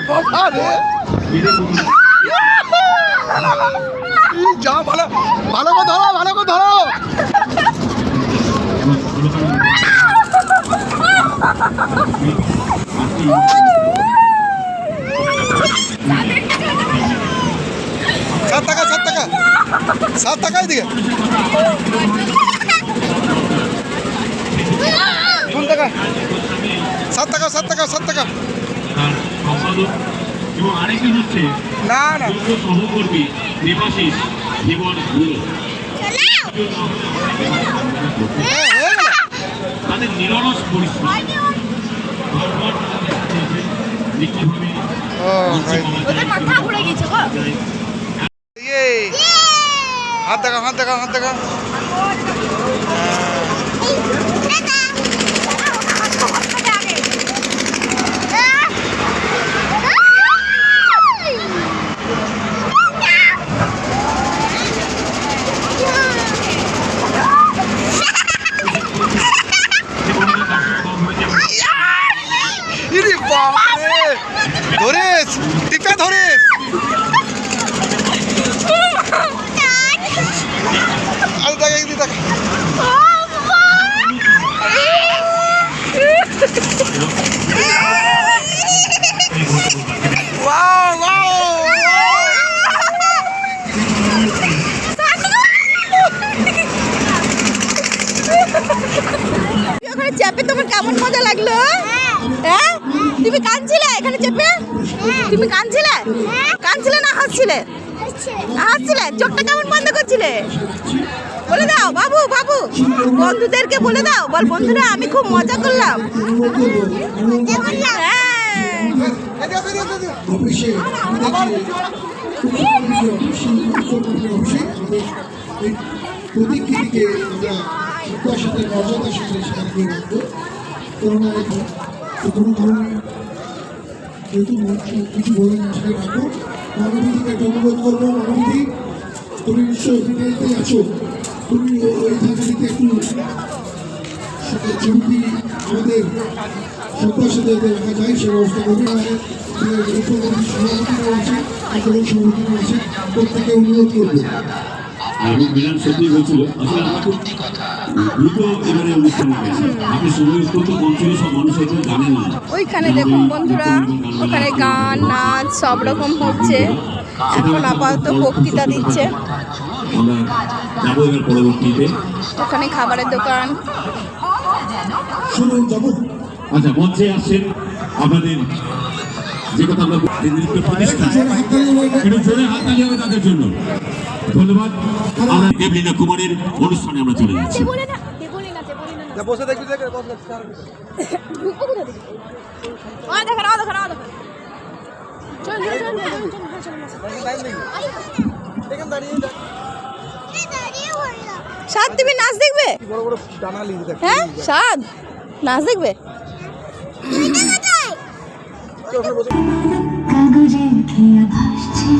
বাবা রে যা ভালো ভালো করে ধরো ভালো করে ধরো সাত টাকা এদিকে কোন টাকা 7 টাকা 7 টাকা 7 টাকা এবং আরেকজন হচ্ছে না না সহকর্মী দেবাশিস জীবন তাদের নিরলস পরিশ্রম হাত দেখা হাত দেখা হাত দেখা ধরিস টিপে ধরিস আরে দেখা একদিন দেখা চেপে তোমার কেমন মজা লাগলো? হ্যাঁ তুমি কাঁদছিলে এখানে চেপে? তুমি কাঁদছিলে? কাঁদছিলে না হাসছিলে? হাসছিলে। চোখটা কেমন বন্ধ করছিলে? বলে দাও বাবু বাবু বন্ধুদেরকে বলে দাও বল বন্ধুরা আমি খুব মজা করলাম। প্রতিক্রিয়াকে আমরা সাথে মর্যাদার সাথে শেয়ার করে রাখবো। করোনা কোনো ধরনের যেহেতু কিছু বলে না সেটা রাখবো। মানবীদিকে একটা অনুরোধ করবো, মানবীদি তুমি নিশ্চয়ই অভিনয়তে আছো, তুমি ওই ধারাটিতে একটু ছবিটি আমাদের শ্রদ্ধার সাথে রাখা যায় সে ব্যবস্থা করবে। সভাপতিরাও আছে আন্দোলন সভাপতিরাও আছে, প্রত্যেকে অনুরোধ করবে। এবং মিলান সত্যি বলছিল আসলে আমার খুব দ্রুত এবারে অনুষ্ঠানে গেছে আপনি সময় অত্যন্ত কম ছিল সব মানুষ হয়তো জানে না। ওইখানে দেখুন বন্ধুরা ওখানে গান নাচ সব রকম হচ্ছে। এখন আপাতত বক্তৃতা দিচ্ছে। আমরা যাবো এবার পরবর্তীতে ওখানে খাবারের দোকান। শুনুন যাবো। আচ্ছা মঞ্চে আসছেন আপনাদের যে কথা আমরা নৃত্য প্রতিষ্ঠান একটু জোরে হাততালি হবে তাদের জন্য। ধন্যবাদ। আমরা দেবলীনা কুমারের অনুষ্ঠানে আমরা চলে যাচ্ছি। বসে দেখবি দেখে সাদ তুমি নাচ দেখবে? হ্যাঁ সাদ নাচ দেখবে? কাগজের খেয়া ভাসছে